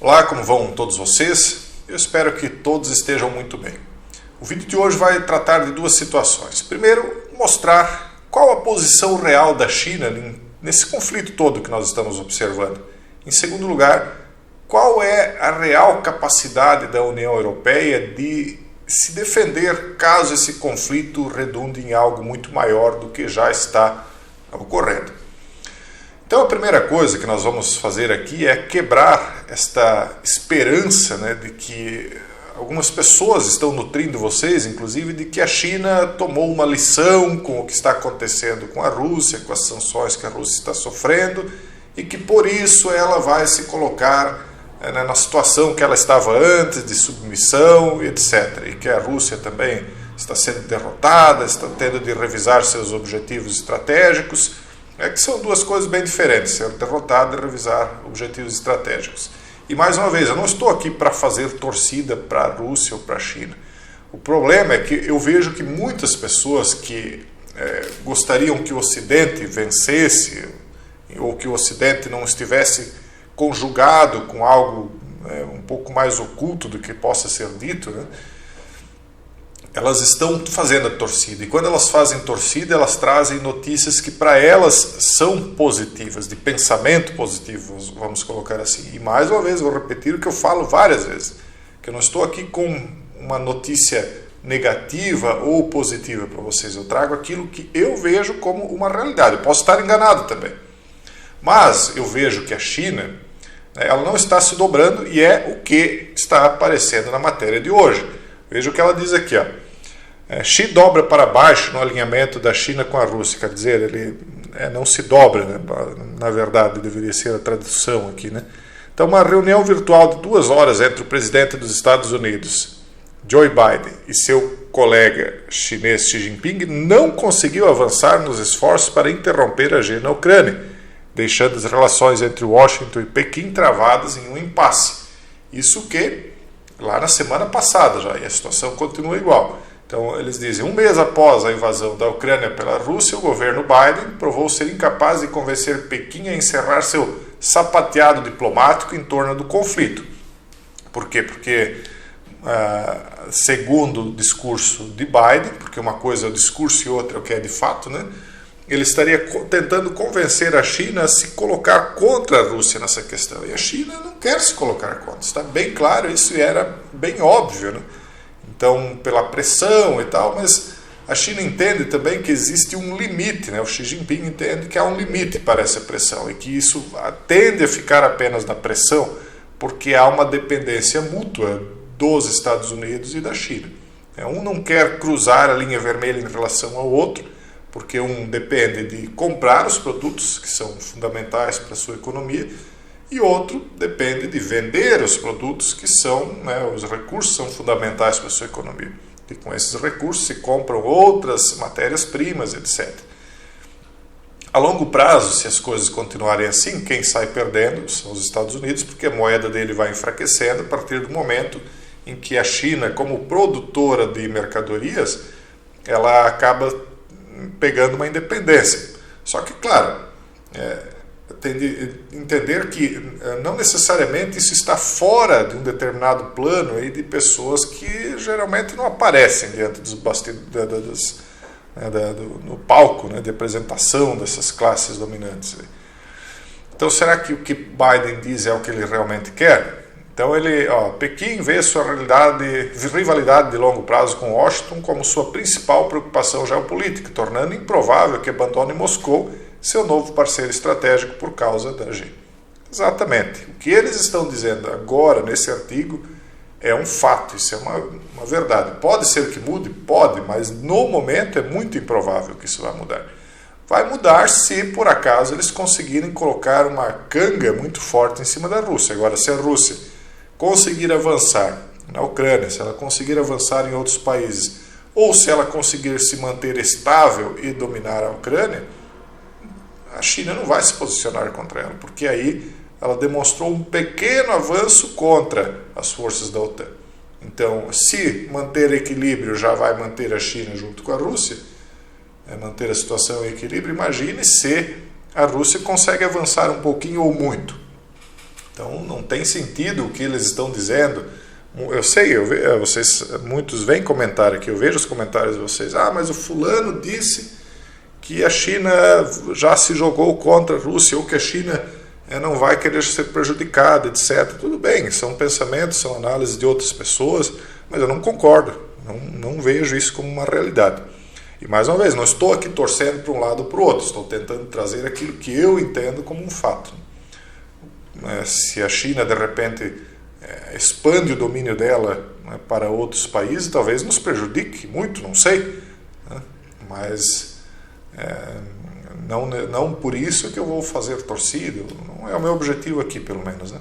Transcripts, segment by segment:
Olá, como vão todos vocês? Eu espero que todos estejam muito bem. O vídeo de hoje vai tratar de duas situações. Primeiro, mostrar qual a posição real da China nesse conflito todo que nós estamos observando. Em segundo lugar, qual é a real capacidade da União Europeia de se defender caso esse conflito redunde em algo muito maior do que já está ocorrendo. Então a primeira coisa que nós vamos fazer aqui é quebrar esta esperança, de que algumas pessoas estão nutrindo vocês, inclusive, de que a China tomou uma lição com o que está acontecendo com a Rússia, com as sanções que a Rússia está sofrendo, e que por isso ela vai se colocar na situação que ela estava antes, de submissão, etc. E que a Rússia também está sendo derrotada, está tendo de revisar seus objetivos estratégicos, que são duas coisas bem diferentes, ser derrotada e revisar objetivos estratégicos. E mais uma vez, eu não estou aqui para fazer torcida para a Rússia ou para a China. O problema é que eu vejo que muitas pessoas que gostariam que o Ocidente vencesse, ou que o Ocidente não estivesse conjugado com algo um pouco mais oculto do que possa ser dito, elas estão fazendo a torcida. E quando elas fazem torcida, elas trazem notícias que para elas são positivas, de pensamento positivo, vamos colocar assim. E mais uma vez, vou repetir o que eu falo várias vezes, que eu não estou aqui com uma notícia negativa ou positiva para vocês. Eu trago aquilo que eu vejo como uma realidade. Eu posso estar enganado também. Mas eu vejo que a China, ela não está se dobrando, e é o que está aparecendo na matéria de hoje. Veja o que ela diz aqui. Xi dobra para baixo no alinhamento da China com a Rússia. Quer dizer, ele não se dobra, na verdade, deveria ser a tradução aqui. Então, uma reunião virtual de 2 horas entre o presidente dos Estados Unidos, Joe Biden, e seu colega chinês Xi Jinping não conseguiu avançar nos esforços para interromper a guerra na Ucrânia, deixando as relações entre Washington e Pequim travadas em um impasse. Isso que, lá na semana passada já, e a situação continua igual. Então, eles dizem, 1 mês após a invasão da Ucrânia pela Rússia, o governo Biden provou ser incapaz de convencer Pequim a encerrar seu sapateado diplomático em torno do conflito. Por quê? Porque, segundo o discurso de Biden, porque uma coisa é o discurso e outra é o que é de fato, ele estaria tentando convencer a China a se colocar contra a Rússia nessa questão. E a China não quer se colocar contra. Está bem claro isso, e era bem óbvio. Então, pela pressão e tal, mas a China entende também que existe um limite. O Xi Jinping entende que há um limite para essa pressão e que isso tende a ficar apenas na pressão porque há uma dependência mútua dos Estados Unidos e da China. Um não quer cruzar a linha vermelha em relação ao outro, porque um depende de comprar os produtos que são fundamentais para a sua economia, e outro depende de vender os produtos que são, os recursos são fundamentais para a sua economia. E com esses recursos se compram outras matérias-primas, etc. A longo prazo, se as coisas continuarem assim, quem sai perdendo são os Estados Unidos, porque a moeda dele vai enfraquecendo a partir do momento em que a China, como produtora de mercadorias, ela acaba pegando uma independência. Só que, claro, tem de entender que não necessariamente isso está fora de um determinado plano aí de pessoas que geralmente não aparecem diante dos bastidores, no palco de apresentação dessas classes dominantes. Então, será que o que Biden diz é o que ele realmente quer? Então, Pequim vê sua rivalidade de longo prazo com Washington como sua principal preocupação geopolítica, tornando improvável que abandone Moscou, seu novo parceiro estratégico, por causa da guerra. Exatamente. O que eles estão dizendo agora, nesse artigo, é um fato, isso é uma verdade. Pode ser que mude? Pode, mas no momento é muito improvável que isso vai mudar. Vai mudar se, por acaso, eles conseguirem colocar uma canga muito forte em cima da Rússia. Agora, se a Rússia conseguir avançar na Ucrânia, se ela conseguir avançar em outros países, ou se ela conseguir se manter estável e dominar a Ucrânia, a China não vai se posicionar contra ela, porque aí ela demonstrou um pequeno avanço contra as forças da OTAN. Então, se manter equilíbrio já vai manter a China junto com a Rússia, manter a situação em equilíbrio, imagine se a Rússia consegue avançar um pouquinho ou muito. Então não tem sentido o que eles estão dizendo. Eu sei, muitos vêm comentar aqui, eu vejo os comentários de vocês. Mas o fulano disse que a China já se jogou contra a Rússia, ou que a China não vai querer ser prejudicada, etc. Tudo bem, são pensamentos, são análises de outras pessoas, mas eu não concordo, não vejo isso como uma realidade. E mais uma vez, não estou aqui torcendo para um lado ou para o outro, estou tentando trazer aquilo que eu entendo como um fato. Se a China, de repente, expande o domínio dela para outros países, talvez nos prejudique muito, não sei. Mas não por isso que eu vou fazer torcida, não é o meu objetivo aqui, pelo menos.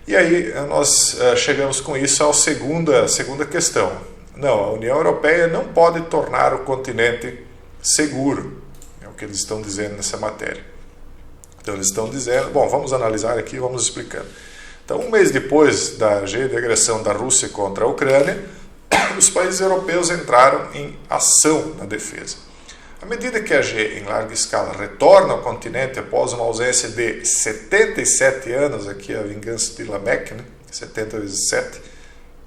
E aí nós chegamos com isso à segunda questão. Não, a União Europeia não pode tornar o continente seguro, é o que eles estão dizendo nessa matéria. Então eles estão dizendo, vamos analisar aqui, vamos explicando. Então, um mês depois da agressão da Rússia contra a Ucrânia, os países europeus entraram em ação na defesa. À medida que a G, em larga escala, retorna ao continente após uma ausência de 77 anos, aqui a vingança de Lamech, 70 vezes 7,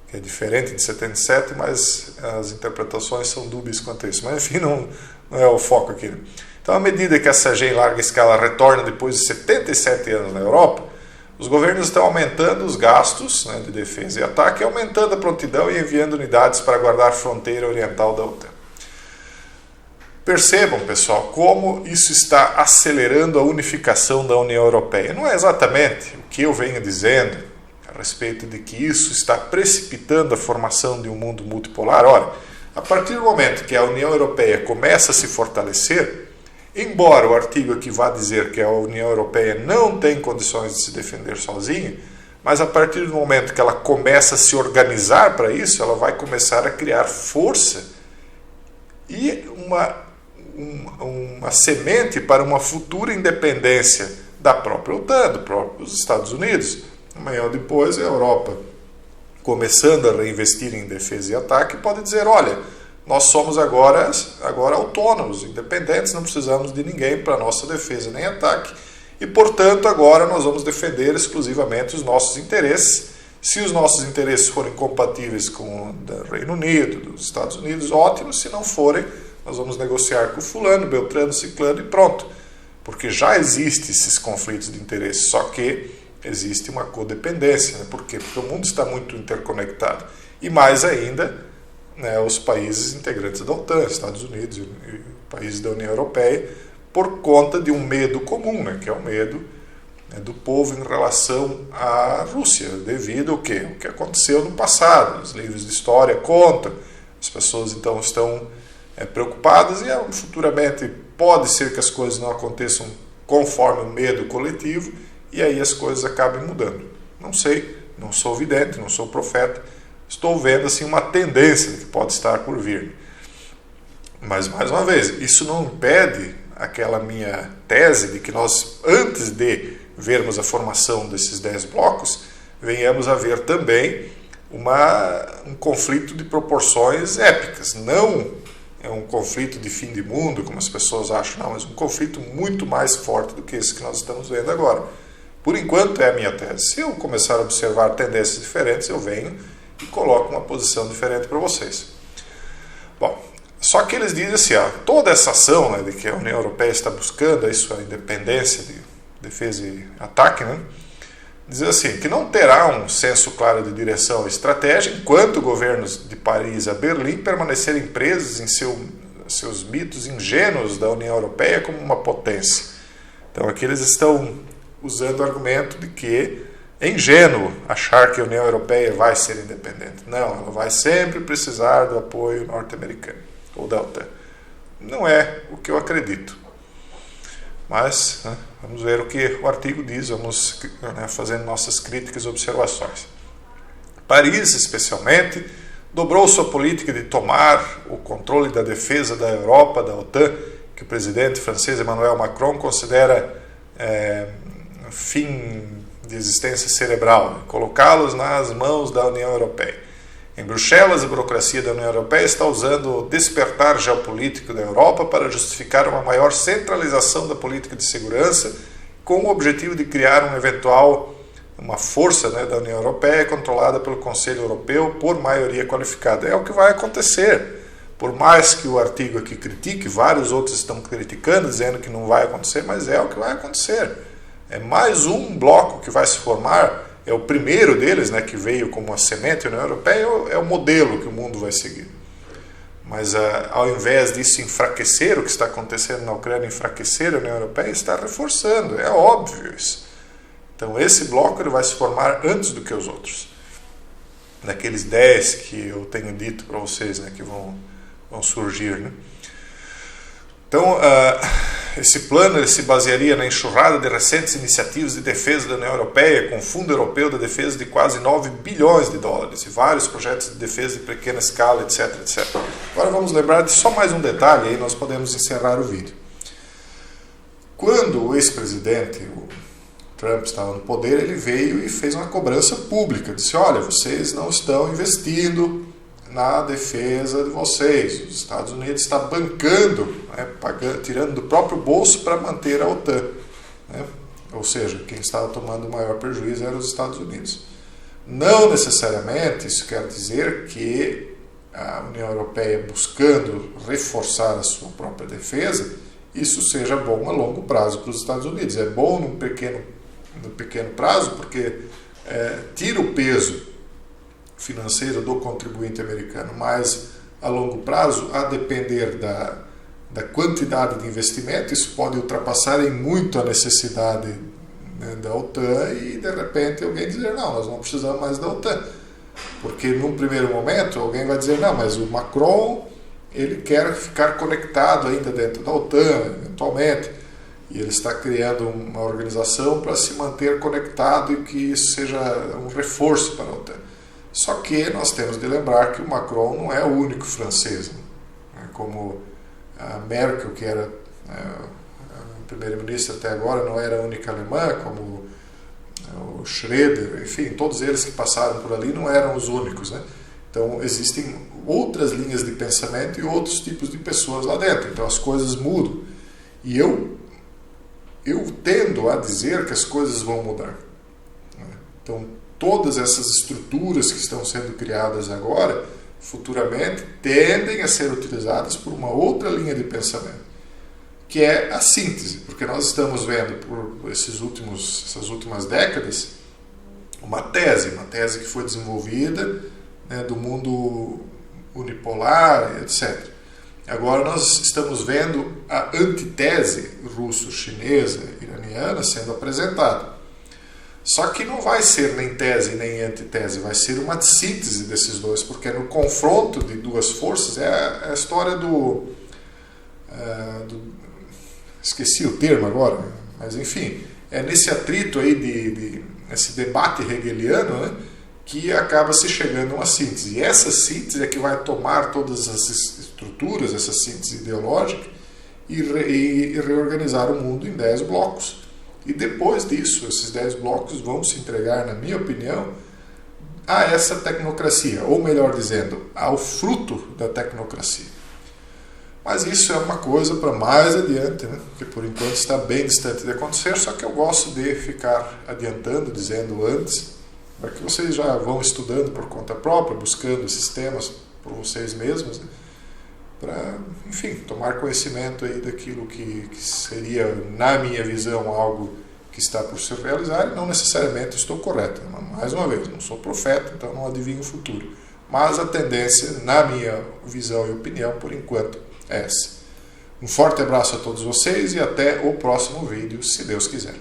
que é diferente de 77, mas as interpretações são dúbias quanto a isso. Mas, enfim, não é o foco aqui. Então, à medida que essa G, em larga escala, retorna depois de 77 anos na Europa, os governos estão aumentando os gastos de defesa e ataque, aumentando a prontidão e enviando unidades para guardar a fronteira oriental da OTAN. Percebam, pessoal, como isso está acelerando a unificação da União Europeia. Não é exatamente o que eu venho dizendo a respeito de que isso está precipitando a formação de um mundo multipolar. Ora, a partir do momento que a União Europeia começa a se fortalecer, embora o artigo aqui vá dizer que a União Europeia não tem condições de se defender sozinha, mas a partir do momento que ela começa a se organizar para isso, ela vai começar a criar força e uma semente para uma futura independência da própria OTAN, dos próprios Estados Unidos. Amanhã ou depois, a Europa, começando a reinvestir em defesa e ataque, pode dizer, olha, nós somos agora autônomos, independentes, não precisamos de ninguém para a nossa defesa nem ataque, e, portanto, agora nós vamos defender exclusivamente os nossos interesses. Se os nossos interesses forem compatíveis com o do Reino Unido, dos Estados Unidos, ótimo. Se não forem, nós vamos negociar com o fulano, beltrano, ciclano e pronto. Porque já existem esses conflitos de interesse, só que existe uma codependência. Por quê? Porque o mundo está muito interconectado. E mais ainda, os países integrantes da OTAN, Estados Unidos e países da União Europeia, por conta de um medo comum, que é o medo do povo em relação à Rússia, devido ao quê? O que aconteceu no passado. Os livros de história contam, as pessoas então estão preocupadas e futuramente pode ser que as coisas não aconteçam conforme o medo coletivo e aí as coisas acabem mudando. Não sei, não sou vidente, não sou profeta, estou vendo assim uma tendência que pode estar por vir. Mas, mais uma vez, isso não impede aquela minha tese de que nós, antes de vermos a formação desses 10 blocos, venhamos a ver também um conflito de proporções épicas. Não é um conflito de fim de mundo, como as pessoas acham, não, mas um conflito muito mais forte do que esse que nós estamos vendo agora. Por enquanto é a minha tese. Se eu começar a observar tendências diferentes, eu venho e coloco uma posição diferente para vocês. Bom, só que eles dizem assim, toda essa ação de que a União Europeia está buscando, isso a independência de defesa e ataque, diz assim, que não terá um senso claro de direção e estratégia enquanto governos de Paris a Berlim permanecerem presos em seus mitos ingênuos da União Europeia como uma potência. Então aqui eles estão usando o argumento de que é ingênuo achar que a União Europeia vai ser independente. Não, ela vai sempre precisar do apoio norte-americano ou da OTAN. Não é o que eu acredito. Mas vamos ver o que o artigo diz, vamos fazendo nossas críticas e observações. Paris, especialmente, dobrou sua política de tomar o controle da defesa da Europa, da OTAN, que o presidente francês Emmanuel Macron considera fim de existência cerebral, colocá-los nas mãos da União Europeia. Em Bruxelas, a burocracia da União Europeia está usando o despertar geopolítico da Europa para justificar uma maior centralização da política de segurança com o objetivo de criar um eventual uma força, né, da União Europeia controlada pelo Conselho Europeu por maioria qualificada. É o que vai acontecer. Por mais que o artigo aqui critique, vários outros estão criticando, dizendo que não vai acontecer, mas é o que vai acontecer. É mais um bloco que vai se formar, é o primeiro deles, né, que veio como uma semente da União Europeia, é o modelo que o mundo vai seguir. Mas ao invés disso enfraquecer, o que está acontecendo na Ucrânia, enfraquecer a União Europeia, está reforçando, é óbvio isso. Então esse bloco ele vai se formar antes do que os outros. Daqueles 10 que eu tenho dito para vocês, né, que vão surgir, né? Então, esse plano ele se basearia na enxurrada de recentes iniciativas de defesa da União Europeia, com o Fundo Europeu da Defesa de quase 9 bilhões de dólares e vários projetos de defesa de pequena escala, etc, etc. Agora vamos lembrar de só mais um detalhe, aí nós podemos encerrar o vídeo. Quando o ex-presidente, o Trump, estava no poder, ele veio e fez uma cobrança pública, disse, olha, vocês não estão investindo na defesa de vocês. Os Estados Unidos está bancando, né, tirando do próprio bolso para manter a OTAN. Né? Ou seja, quem estava tomando o maior prejuízo eram os Estados Unidos. Não necessariamente isso quer dizer que a União Europeia, buscando reforçar a sua própria defesa, isso seja bom a longo prazo para os Estados Unidos. É bom no pequeno prazo porque tira o peso financeiro do contribuinte americano, mas a longo prazo, a depender da quantidade de investimento, isso pode ultrapassar em muito a necessidade, né, da OTAN e de repente alguém dizer, não, nós não precisamos mais da OTAN, porque num primeiro momento alguém vai dizer, não, mas o Macron ele quer ficar conectado ainda dentro da OTAN, eventualmente, e ele está criando uma organização para se manter conectado e que isso seja um reforço para a OTAN. Só que nós temos de lembrar que o Macron não é o único francês, né? Como a Merkel, que era a primeira-ministra até agora, não era a única alemã, como o Schröder, enfim, todos eles que passaram por ali não eram os únicos, né? Então existem outras linhas de pensamento e outros tipos de pessoas lá dentro, então as coisas mudam. E eu tendo a dizer que as coisas vão mudar, né? Então todas essas estruturas que estão sendo criadas agora, futuramente, tendem a ser utilizadas por uma outra linha de pensamento, que é a síntese, porque nós estamos vendo por essas últimas décadas uma tese que foi desenvolvida, né, do mundo unipolar, etc. Agora nós estamos vendo a antitese russo-chinesa, iraniana sendo apresentada. Só que não vai ser nem tese nem antitese, vai ser uma síntese desses dois, porque no confronto de duas forças é a história esqueci o termo agora, mas enfim, é nesse atrito aí esse debate hegeliano, né, que acaba se chegando a uma síntese. E essa síntese é que vai tomar todas as estruturas, essa síntese ideológica, e reorganizar o mundo em 10 blocos. E depois disso, esses 10 blocos vão se entregar, na minha opinião, a essa tecnocracia, ou melhor dizendo, ao fruto da tecnocracia. Mas isso é uma coisa para mais adiante, né? Porque por enquanto está bem distante de acontecer, só que eu gosto de ficar adiantando, dizendo antes, para que vocês já vão estudando por conta própria, buscando esses temas por vocês mesmos, né? Para, enfim, tomar conhecimento aí daquilo que seria, na minha visão, algo que está por se realizar, e não necessariamente estou correto. Mais uma vez, não sou profeta, então não adivinho o futuro. Mas a tendência, na minha visão e opinião, por enquanto, é essa. Um forte abraço a todos vocês e até o próximo vídeo, se Deus quiser.